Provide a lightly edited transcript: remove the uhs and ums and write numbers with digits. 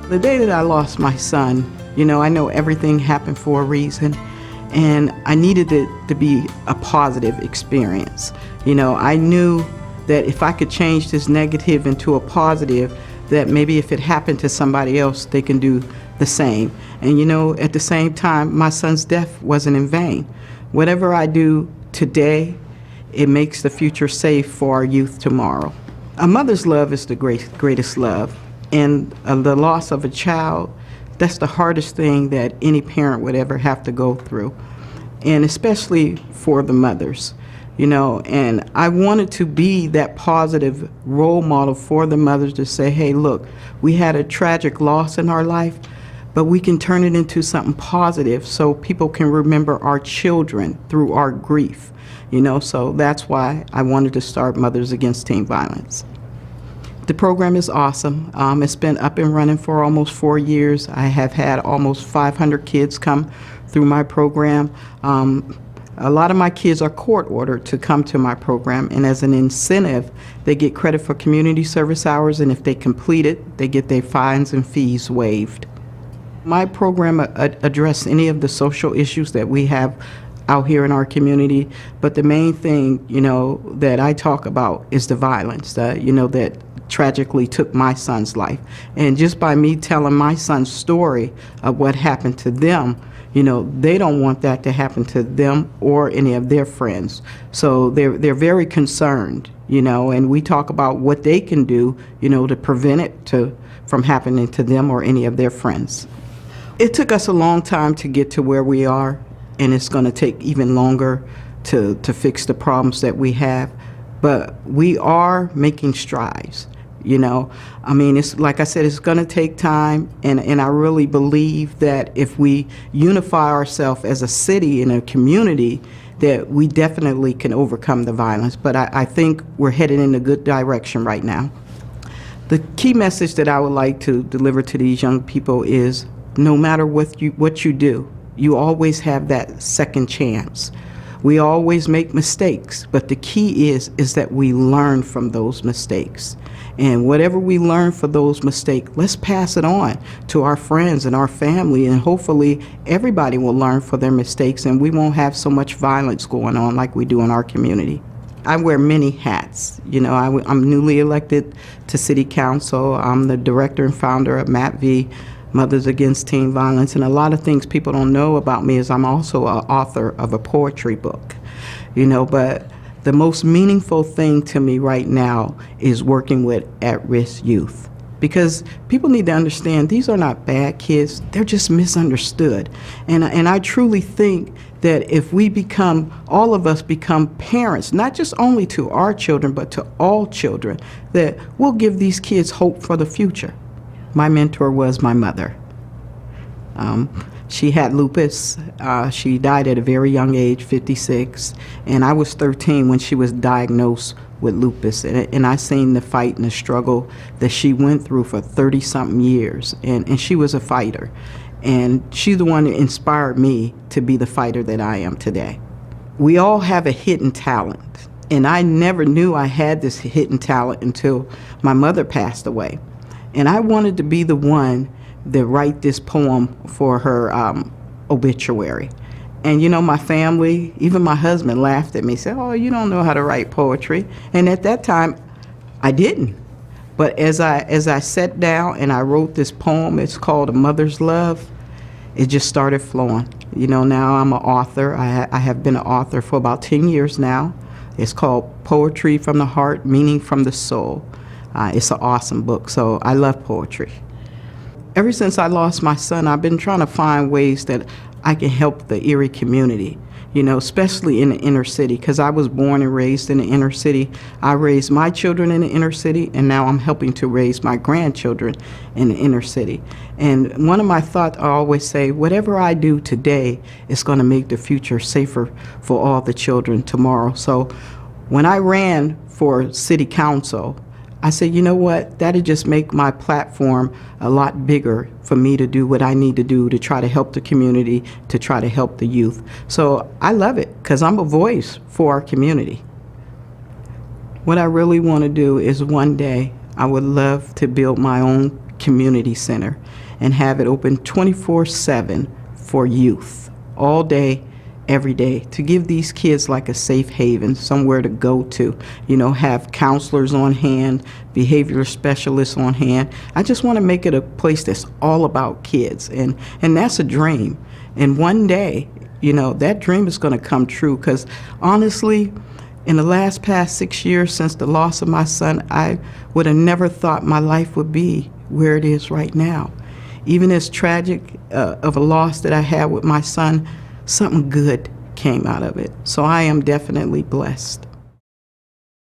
The day that I lost my son, I know everything happened for a reason, and I needed it to be a positive experience. I knew that if I could change this negative into a positive, that maybe if it happened to somebody else, they can do the same. And at the same time, my son's death wasn't in vain. Whatever I do today, it makes the future safe for our youth tomorrow. A mother's love is the greatest love. And the loss of a child, that's the hardest thing that any parent would ever have to go through. And especially for the mothers, and I wanted to be that positive role model for the mothers to say, hey, look, we had a tragic loss in our life, but we can turn it into something positive so people can remember our children through our grief, so that's why I wanted to start Mothers Against Teen Violence. The program is awesome. It's been up and running for almost 4 years. I have had almost 500 kids come through my program. A lot of my kids are court-ordered to come to my program, and as an incentive, they get credit for community service hours, and if they complete it, they get their fines and fees waived. My program addresses any of the social issues that we have out here in our community, but the main thing, that I talk about is the violence, that tragically took my son's life. And just by me telling my son's story of what happened to them, they don't want that to happen to them or any of their friends. So they're very concerned, and we talk about what they can do, to prevent it from happening to them or any of their friends. It took us a long time to get to where we are, and it's going to take even longer to fix the problems that we have. But we are making strides. It's like I said, it's going to take time, and I really believe that if we unify ourselves as a city and a community, that we definitely can overcome the violence. But I think we're headed in a good direction right now. The key message that I would like to deliver to these young people is no matter what you do, you always have that second chance. We always make mistakes, but the key is that we learn from those mistakes. And whatever we learn from those mistakes, let's pass it on to our friends and our family, and hopefully everybody will learn from their mistakes and we won't have so much violence going on like we do in our community. I wear many hats. I'm newly elected to City Council. I'm the director and founder of MATV, Mothers Against Teen Violence, and a lot of things people don't know about me is I'm also an author of a poetry book, but the most meaningful thing to me right now is working with at-risk youth, because people need to understand these are not bad kids, they're just misunderstood. And I truly think that if all of us become parents, not just only to our children, but to all children, that we'll give these kids hope for the future. My mentor was my mother. She had lupus. She died at a very young age, 56, and I was 13 when she was diagnosed with lupus. And I seen the fight and the struggle that she went through for 30-something years, and she was a fighter. And she's the one that inspired me to be the fighter that I am today. We all have a hidden talent, and I never knew I had this hidden talent until my mother passed away. And I wanted to be the one that write this poem for her obituary. And my family, even my husband, laughed at me, said, oh, you don't know how to write poetry. And at that time, I didn't. But as I sat down and I wrote this poem, it's called A Mother's Love, it just started flowing. Now I'm an author. I have been an author for about 10 years now. It's called Poetry from the Heart, Meaning from the Soul. It's an awesome book, so I love poetry. Ever since I lost my son, I've been trying to find ways that I can help the Erie community, especially in the inner city, because I was born and raised in the inner city. I raised my children in the inner city, and now I'm helping to raise my grandchildren in the inner city. And one of my thoughts, I always say, whatever I do today is going to make the future safer for all the children tomorrow. So when I ran for city council, I said, you know what, that'll just make my platform a lot bigger for me to do what I need to do to try to help the community, to try to help the youth. So I love it because I'm a voice for our community. What I really want to do is one day I would love to build my own community center and have it open 24/7 for youth, all day, every day, to give these kids like a safe haven, somewhere to go to, have counselors on hand, behavioral specialists on hand. I just want to make it a place that's all about kids, and that's a dream. And one day, that dream is going to come true, because honestly, in the past 6 years since the loss of my son, I would have never thought my life would be where it is right now. Even as tragic of a loss that I had with my son, something good came out of it. So I am definitely blessed.